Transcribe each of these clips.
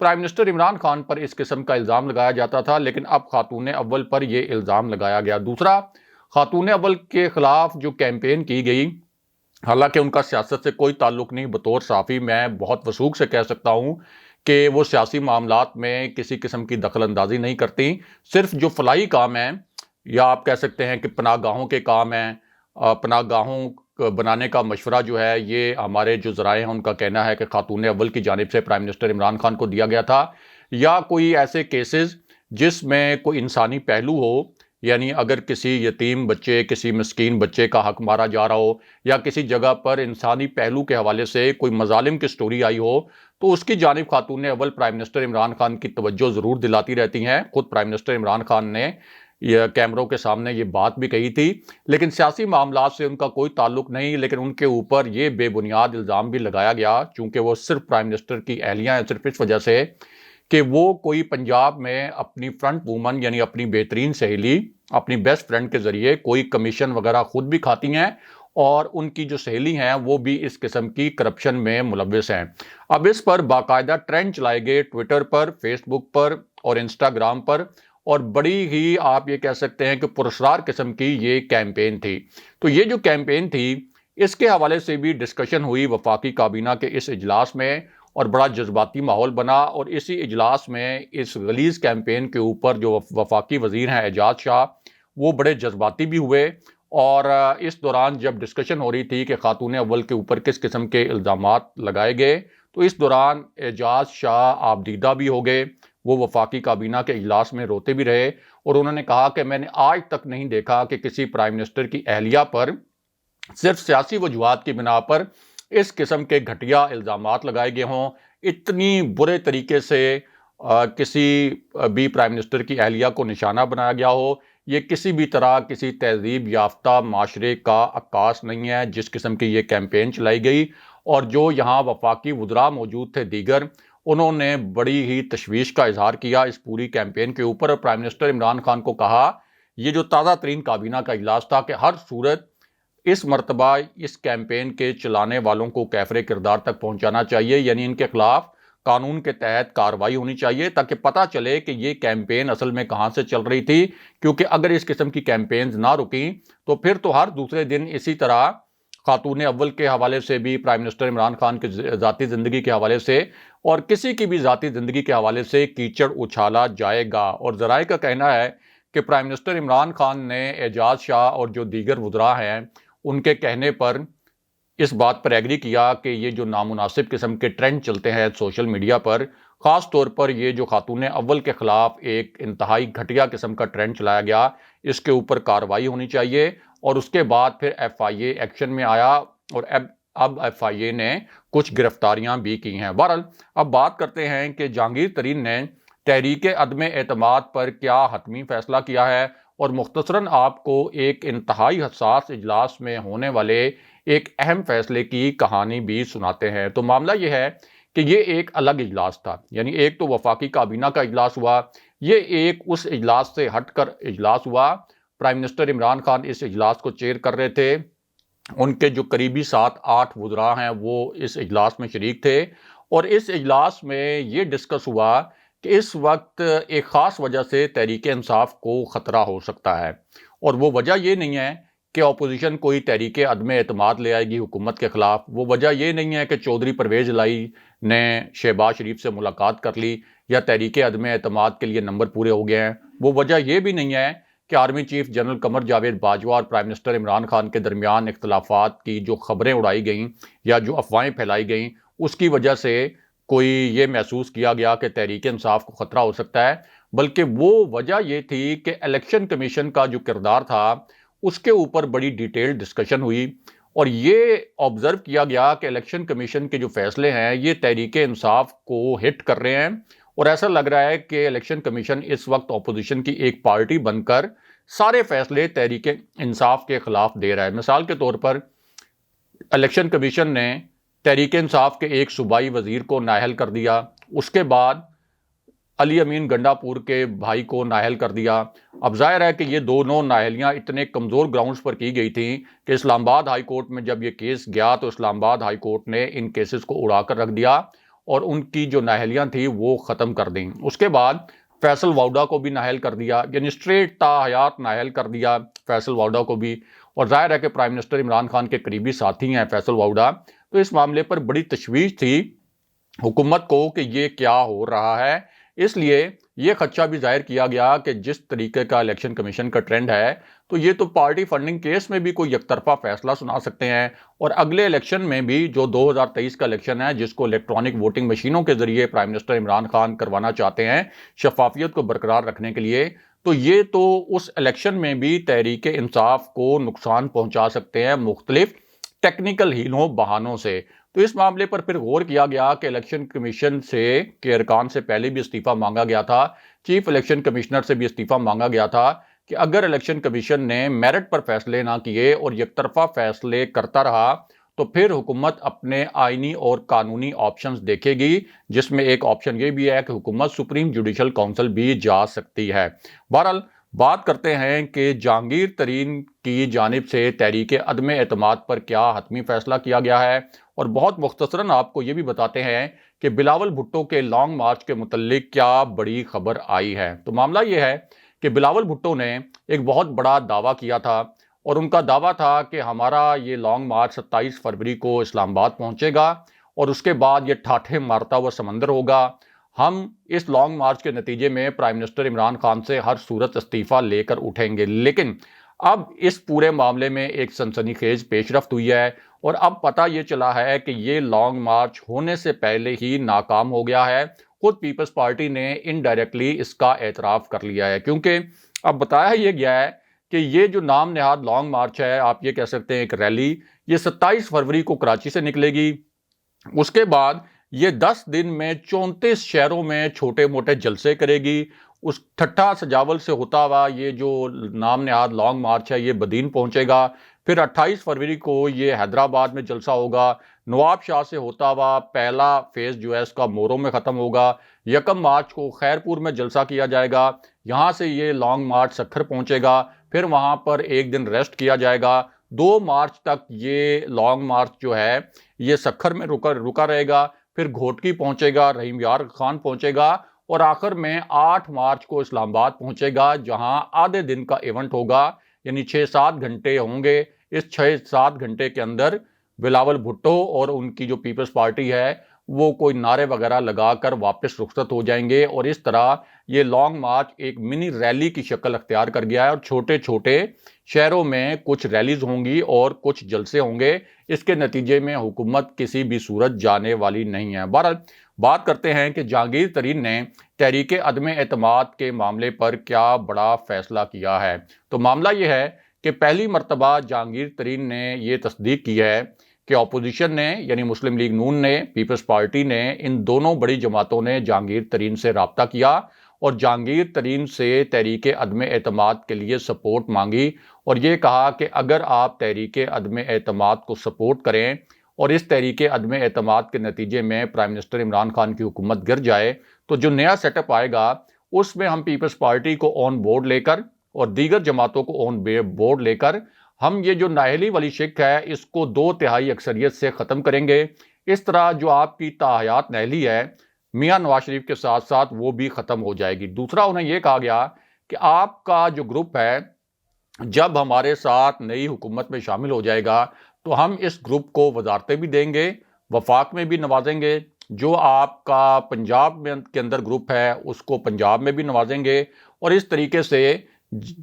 Prime minister Imran Khan پر اس قسم کا الزام لگایا جاتا تھا، لیکن اب خاتون اول پر یہ الزام لگایا گیا۔ دوسرا، خاتون اول کے خلاف جو کیمپین کی گئی، حالانکہ ان کا سیاست سے کوئی تعلق نہیں، بطور صحافی میں بہت وثوق سے کہہ سکتا ہوں کہ وہ سیاسی معاملات میں کسی قسم کی دخل اندازی نہیں کرتی، صرف جو فلاحی کام ہیں یا آپ کہہ سکتے ہیں کہ پناہ گاہوں کے کام ہیں، پناہ گاہوں بنانے کا مشورہ جو ہے یہ ہمارے جو ذرائع ہیں ان کا کہنا ہے کہ خاتون اول کی جانب سے پرائم منسٹر عمران خان کو دیا گیا تھا، یا کوئی ایسے کیسز جس میں کوئی انسانی پہلو ہو، یعنی اگر کسی یتیم بچے، کسی مسکین بچے کا حق مارا جا رہا ہو، یا کسی جگہ پر انسانی پہلو کے حوالے سے کوئی مظالم کی سٹوری آئی ہو، تو اس کی جانب خاتون اول پرائم منسٹر عمران خان کی توجہ ضرور دلاتی رہتی ہیں۔ خود پرائم منسٹر عمران خان نے یہ کیمروں کے سامنے یہ بات بھی کہی تھی، لیکن سیاسی معاملات سے ان کا کوئی تعلق نہیں، لیکن ان کے اوپر یہ بے بنیاد الزام بھی لگایا گیا، چونکہ وہ صرف پرائم منسٹر کی اہلیہ ہیں، صرف اس وجہ سے کہ وہ کوئی پنجاب میں اپنی فرنٹ وومن یعنی اپنی بہترین سہیلی، اپنی بیسٹ فرینڈ کے ذریعے کوئی کمیشن وغیرہ خود بھی کھاتی ہیں، اور ان کی جو سہیلی ہیں وہ بھی اس قسم کی کرپشن میں ملوث ہیں۔ اب اس پر باقاعدہ ٹرینڈ چلائے گئے ٹویٹر پر، فیس بک پر اور انسٹاگرام پر، اور بڑی ہی آپ یہ کہہ سکتے ہیں کہ پراسرار قسم کی یہ کیمپین تھی۔ تو یہ جو کیمپین تھی اس کے حوالے سے بھی ڈسکشن ہوئی وفاقی کابینہ کے اس اجلاس میں، اور بڑا جذباتی ماحول بنا، اور اسی اجلاس میں اس غلیظ کیمپین کے اوپر جو وفاقی وزیر ہیں اعجاز شاہ، وہ بڑے جذباتی بھی ہوئے، اور اس دوران جب ڈسکشن ہو رہی تھی کہ خاتون اول کے اوپر کس قسم کے الزامات لگائے گئے، تو اس دوران اعجاز شاہ آپ دیدہ بھی ہو گئے، وہ وفاقی کابینہ کے اجلاس میں روتے بھی رہے، اور انہوں نے کہا کہ میں نے آج تک نہیں دیکھا کہ کسی پرائم منسٹر کی اہلیہ پر صرف سیاسی وجوہات کی بنا پر اس قسم کے گھٹیا الزامات لگائے گئے ہوں، اتنی برے طریقے سے کسی بھی پرائم منسٹر کی اہلیہ کو نشانہ بنایا گیا ہو۔ یہ کسی بھی طرح کسی تہذیب یافتہ معاشرے کا عکاس نہیں ہے جس قسم کی یہ کیمپین چلائی گئی، اور جو یہاں وفاقی وزراء موجود تھے دیگر، انہوں نے بڑی ہی تشویش کا اظہار کیا اس پوری کیمپین کے اوپر، اور پرائم منسٹر عمران خان کو کہا، یہ جو تازہ ترین کابینہ کا اجلاس تھا، کہ ہر صورت اس مرتبہ اس کیمپین کے چلانے والوں کو کیفر کردار تک پہنچانا چاہیے، یعنی ان کے خلاف قانون کے تحت کارروائی ہونی چاہیے، تاکہ پتہ چلے کہ یہ کیمپین اصل میں کہاں سے چل رہی تھی، کیونکہ اگر اس قسم کی کیمپینز نہ رکیں تو پھر تو ہر دوسرے دن اسی طرح خاتون اول کے حوالے سے بھی، پرائم منسٹر عمران خان کی ذاتی زندگی کے حوالے سے، اور کسی کی بھی ذاتی زندگی کے حوالے سے کیچڑ اچھالا جائے گا۔ اور ذرائع کا کہنا ہے کہ پرائم منسٹر عمران خان نے اعجاز شاہ اور جو دیگر وزراء ہیں ان کے کہنے پر اس بات پر ایگری کیا کہ یہ جو نامناسب قسم کے ٹرینڈ چلتے ہیں سوشل میڈیا پر، خاص طور پر یہ جو خاتون اول کے خلاف ایک انتہائی گھٹیا قسم کا ٹرینڈ چلایا گیا، اس کے اوپر کارروائی ہونی چاہیے۔ اور اس کے بعد پھر ایف آئی اے ایکشن میں آیا، اور اب ایف آئی اے نے کچھ گرفتاریاں بھی کی ہیں۔ بہرحال اب بات کرتے ہیں کہ جہانگیر ترین نے تحریک عدم اعتماد پر کیا حتمی فیصلہ کیا ہے، اور مختصراً آپ کو ایک انتہائی حساس اجلاس میں ہونے والے ایک اہم فیصلے کی کہانی بھی سناتے ہیں۔ تو معاملہ یہ ہے کہ یہ ایک الگ اجلاس تھا، یعنی ایک تو وفاقی کابینہ کا اجلاس ہوا، یہ ایک اس اجلاس سے ہٹ کر اجلاس ہوا۔ پرائم منسٹر عمران خان اس اجلاس کو چیئر کر رہے تھے، ان کے جو قریبی 7-8 وزراء ہیں وہ اس اجلاس میں شریک تھے، اور اس اجلاس میں یہ ڈسکس ہوا کہ اس وقت ایک خاص وجہ سے تحریک انصاف کو خطرہ ہو سکتا ہے، اور وہ وجہ یہ نہیں ہے کہ اپوزیشن کوئی تحریک عدم اعتماد لے آئے گی حکومت کے خلاف، وہ وجہ یہ نہیں ہے کہ چودھری پرویز الہی نے شہباز شریف سے ملاقات کر لی یا تحریک عدم اعتماد کے لیے نمبر پورے ہو گئے ہیں، وہ وجہ یہ بھی نہیں ہے کہ army chief general Qamar Javed Bajwa اور پرائم منسٹر عمران خان کے درمیان اختلافات کی جو خبریں اڑائی گئیں یا جو افواہیں پھیلائی گئیں، اس کی وجہ سے کوئی یہ محسوس کیا گیا کہ تحریک انصاف کو خطرہ ہو سکتا ہے، بلکہ وہ وجہ یہ تھی کہ الیکشن کمیشن کا جو کردار تھا اس کے اوپر بڑی ڈیٹیل ڈسکشن ہوئی، اور یہ آبزرو کیا گیا کہ الیکشن کمیشن کے جو فیصلے ہیں یہ تحریک انصاف کو ہٹ کر رہے ہیں، اور ایسا لگ رہا ہے کہ الیکشن کمیشن اس وقت اپوزیشن کی ایک پارٹی بن کر سارے فیصلے تحریک انصاف کے خلاف دے رہا ہے۔ مثال کے طور پر الیکشن کمیشن نے تحریک انصاف کے ایک صوبائی وزیر کو نااہل کر دیا، اس کے بعد علی امین گنڈا پور کے بھائی کو نااہل کر دیا۔ اب ظاہر ہے کہ یہ دونوں نااہلیاں اتنے کمزور گراؤنڈز پر کی گئی تھیں کہ اسلام آباد ہائی کورٹ میں جب یہ کیس گیا تو اسلام آباد ہائی کورٹ نے ان کیسز کو اڑا کر رکھ دیا، اور ان کی جو نااہلیاں تھیں وہ ختم کر دیں۔ اس کے بعد فیصل واؤڈا کو بھی نااہل کر دیا، یعنی اسٹریٹ تا حیات نااہل کر دیا فیصل واؤڈا کو بھی۔ اور ظاہر ہے کہ پرائم منسٹر عمران خان کے قریبی ساتھی ہیں فیصل واؤڈا، تو اس معاملے پر بڑی تشویش تھی حکومت کو کہ یہ کیا ہو رہا ہے۔ اس لیے یہ خدشہ بھی ظاہر کیا گیا کہ جس طریقے کا الیکشن کمیشن کا ٹرینڈ ہے تو یہ تو پارٹی فنڈنگ کیس میں بھی کوئی یک طرفہ فیصلہ سنا سکتے ہیں، اور اگلے الیکشن میں بھی جو 2023 کا الیکشن ہے جس کو الیکٹرانک ووٹنگ مشینوں کے ذریعے پرائم منسٹر عمران خان کروانا چاہتے ہیں شفافیت کو برقرار رکھنے کے لیے، تو یہ تو اس الیکشن میں بھی تحریک انصاف کو نقصان پہنچا سکتے ہیں مختلف ٹیکنیکل ہیلوں بہانوں سے۔ تو اس معاملے پر پھر غور کیا گیا کہ الیکشن کمیشن کے ارکان سے پہلے بھی استعفیٰ مانگا گیا تھا، چیف الیکشن کمشنر سے بھی استعفیٰ مانگا گیا تھا کہ اگر الیکشن کمیشن نے میرٹ پر فیصلے نہ کیے اور یک طرفہ فیصلے کرتا رہا تو پھر حکومت اپنے آئینی اور قانونی آپشنز دیکھے گی، جس میں ایک آپشن یہ بھی ہے کہ حکومت سپریم جوڈیشل کونسل بھی جا سکتی ہے۔ بہرحال بات کرتے ہیں کہ جہانگیر ترین کی جانب سے تحریک عدم اعتماد پر کیا حتمی فیصلہ کیا گیا ہے، اور بہت مختصراً آپ کو یہ بھی بتاتے ہیں کہ بلاول بھٹو کے لانگ مارچ کے متعلق کیا بڑی خبر آئی ہے۔ تو معاملہ یہ ہے کہ بلاول بھٹو نے ایک بہت بڑا دعویٰ کیا تھا، اور ان کا دعویٰ تھا کہ ہمارا یہ لانگ مارچ 27 فروری کو اسلام آباد پہنچے گا، اور اس کے بعد یہ ٹھاٹھے مارتا ہوا سمندر ہوگا۔ ہم اس لانگ مارچ کے نتیجے میں پرائم منسٹر عمران خان سے ہر صورت استعفیٰ لے کر اٹھیں گے، لیکن اب اس پورے معاملے میں ایک سنسنی خیز پیش رفت ہوئی ہے، اور اب پتہ یہ چلا ہے کہ یہ لانگ مارچ ہونے سے پہلے ہی ناکام ہو گیا ہے۔ خود پیپلز پارٹی نے انڈائریکٹلی اس کا اعتراف کر لیا ہے، کیونکہ اب بتایا یہ گیا ہے کہ یہ جو نام نہاد لانگ مارچ ہے، آپ یہ کہہ سکتے ہیں ایک ریلی، یہ 27 فروری کو کراچی سے نکلے گی۔ اس کے بعد یہ 10 دن میں 34 شہروں میں چھوٹے موٹے جلسے کرے گی۔ اس ٹھٹھا سجاول سے ہوتا ہوا یہ جو نام نہاد لانگ مارچ ہے یہ بدین پہنچے گا، پھر 28 فروری کو یہ حیدرآباد میں جلسہ ہوگا، نواب شاہ سے ہوتا ہوا پہلا فیز جو ہے اس کا موروں میں ختم ہوگا، 1 مارچ کو خیرپور میں جلسہ کیا جائے گا، یہاں سے یہ لانگ مارچ سکھر پہنچے گا، پھر وہاں پر ایک دن ریسٹ کیا جائے گا، 2 مارچ تک یہ لانگ مارچ جو ہے یہ سکھر میں رکا رہے گا، پھر گھوٹکی پہنچے گا، رحیم یار خان پہنچے گا، اور آخر میں 8 مارچ کو اسلام آباد پہنچے گا، جہاں آدھے دن کا ایونٹ ہوگا، یعنی 6-7 گھنٹے ہوں گے۔ اس 6-7 گھنٹے کے اندر بلاول بھٹو اور ان کی جو پیپلز پارٹی ہے وہ کوئی نعرے وغیرہ لگا کر واپس رخصت ہو جائیں گے، اور اس طرح یہ لانگ مارچ ایک منی ریلی کی شکل اختیار کر گیا ہے، اور چھوٹے چھوٹے شہروں میں کچھ ریلیز ہوں گی اور کچھ جلسے ہوں گے۔ اس کے نتیجے میں حکومت کسی بھی صورت جانے والی نہیں ہے۔ بہرحال بات کرتے ہیں کہ جہانگیر ترین نے تحریک عدم اعتماد کے معاملے پر کیا بڑا فیصلہ کیا ہے۔ تو معاملہ یہ ہے کہ پہلی مرتبہ جہانگیر ترین نے یہ تصدیق کی ہے کہ اپوزیشن نے، یعنی مسلم لیگ نون نے، پیپلز پارٹی نے، ان دونوں بڑی جماعتوں نے جہانگیر ترین سے رابطہ کیا اور جہانگیر ترین سے تحریک عدم اعتماد کے لیے سپورٹ مانگی، اور یہ کہا کہ اگر آپ تحریک عدم اعتماد کو سپورٹ کریں اور اس تحریک عدم اعتماد کے نتیجے میں پرائم منسٹر عمران خان کی حکومت گر جائے تو جو نیا سیٹ اپ آئے گا اس میں ہم پیپلز پارٹی کو آن بورڈ لے کر اور دیگر جماعتوں کو آن بورڈ لے کر ہم یہ جو نااہلی والی شک ہے اس کو 2/3 اکثریت سے ختم کریں گے۔ اس طرح جو آپ کی تاحیات نااہلی ہے میاں نواز شریف کے ساتھ ساتھ وہ بھی ختم ہو جائے گی۔ دوسرا انہیں یہ کہا گیا کہ آپ کا جو گروپ ہے جب ہمارے ساتھ نئی حکومت میں شامل ہو جائے گا تو ہم اس گروپ کو وزارتیں بھی دیں گے، وفاق میں بھی نوازیں گے، جو آپ کا پنجاب میں کے اندر گروپ ہے اس کو پنجاب میں بھی نوازیں گے، اور اس طریقے سے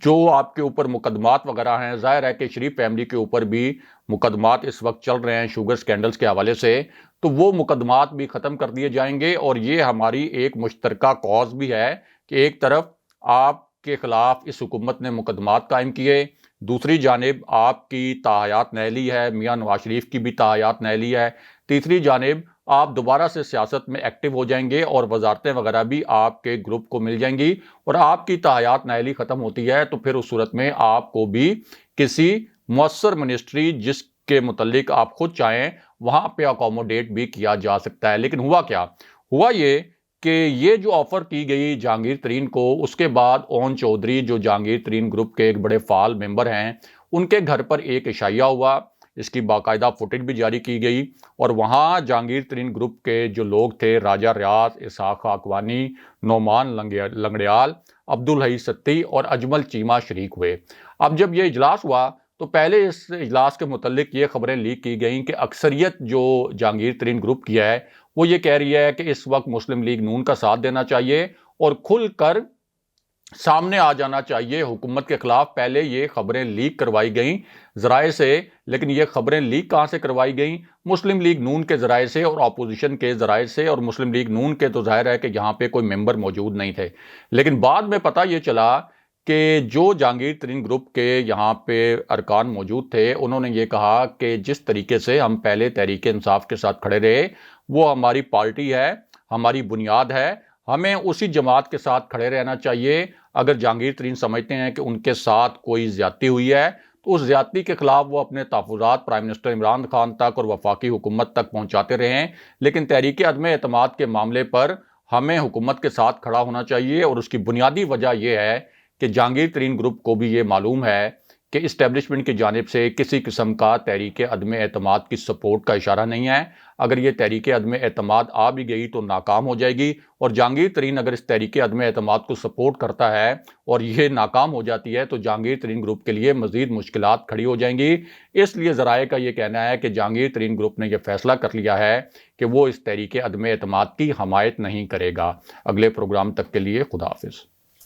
جو آپ کے اوپر مقدمات وغیرہ ہیں، ظاہر ہے کہ شریف فیملی کے اوپر بھی مقدمات اس وقت چل رہے ہیں شوگر سکینڈلز کے حوالے سے، تو وہ مقدمات بھی ختم کر دیے جائیں گے، اور یہ ہماری ایک مشترکہ کاز بھی ہے کہ ایک طرف آپ کے خلاف اس حکومت نے مقدمات قائم کیے، دوسری جانب آپ کی تاحیات نااہلی ہے، میاں نواز شریف کی بھی تاحیات نااہلی ہے، تیسری جانب آپ دوبارہ سے سیاست میں ایکٹیو ہو جائیں گے اور وزارتیں وغیرہ بھی آپ کے گروپ کو مل جائیں گی، اور آپ کی تاحیات نااہلی ختم ہوتی ہے تو پھر اس صورت میں آپ کو بھی کسی مؤثر منسٹری جس کے متعلق آپ خود چاہیں وہاں پہ اکوموڈیٹ بھی کیا جا سکتا ہے۔ لیکن ہوا کیا؟ ہوا یہ کہ یہ جو آفر کی گئی جہانگیر ترین کو، اس کے بعد اون چودھری جو جہانگیر ترین گروپ کے ایک بڑے فعال ممبر ہیں ان کے گھر پر ایک عشائیہ ہوا، اس کی باقاعدہ فوٹیج بھی جاری کی گئی، اور وہاں جہانگیر ترین گروپ کے جو لوگ تھے، راجہ ریاض، اسحاق خاکوانی، نعمان لنگڑیال، عبدالحی ستی اور اجمل چیمہ شریک ہوئے۔ اب جب یہ اجلاس ہوا تو پہلے اس اجلاس کے متعلق یہ خبریں لیک کی گئیں کہ اکثریت جو جہانگیر ترین گروپ کی ہے وہ یہ کہہ رہی ہے کہ اس وقت مسلم لیگ نون کا ساتھ دینا چاہیے اور کھل کر سامنے آ جانا چاہیے حکومت کے خلاف۔ پہلے یہ خبریں لیک کروائی گئیں ذرائع سے، لیکن یہ خبریں لیک کہاں سے کروائی گئیں؟ مسلم لیگ نون کے ذرائع سے اور اپوزیشن کے ذرائع سے، اور مسلم لیگ نون کے تو ظاہر ہے کہ یہاں پہ کوئی ممبر موجود نہیں تھے۔ لیکن بعد میں پتہ یہ چلا کہ جو جہانگیر ترین گروپ کے یہاں پہ ارکان موجود تھے، انہوں نے یہ کہا کہ جس طریقے سے ہم پہلے تحریک انصاف کے ساتھ کھڑے رہے وہ ہماری پارٹی ہے، ہماری بنیاد ہے، ہمیں اسی جماعت کے ساتھ کھڑے رہنا چاہیے۔ اگر جہانگیر ترین سمجھتے ہیں کہ ان کے ساتھ کوئی زیادتی ہوئی ہے تو اس زیادتی کے خلاف وہ اپنے تحفظات پرائم منسٹر عمران خان تک اور وفاقی حکومت تک پہنچاتے رہیں، لیکن تحریک عدم اعتماد کے معاملے پر ہمیں حکومت کے ساتھ کھڑا ہونا چاہیے۔ اور اس کی بنیادی وجہ یہ ہے کہ جہانگیر ترین گروپ کو بھی یہ معلوم ہے کہ اسٹیبلشمنٹ کی جانب سے کسی قسم کا تحریک عدم اعتماد کی سپورٹ کا اشارہ نہیں ہے۔ اگر یہ تحریک عدم اعتماد آ بھی گئی تو ناکام ہو جائے گی، اور جہانگیر ترین اگر اس تحریک عدم اعتماد کو سپورٹ کرتا ہے اور یہ ناکام ہو جاتی ہے تو جہانگیر ترین گروپ کے لیے مزید مشکلات کھڑی ہو جائیں گی۔ اس لیے ذرائع کا یہ کہنا ہے کہ جہانگیر ترین گروپ نے یہ فیصلہ کر لیا ہے کہ وہ اس تحریک عدم اعتماد کی حمایت نہیں کرے گا۔ اگلے پروگرام تک کے لیے خدا حافظ۔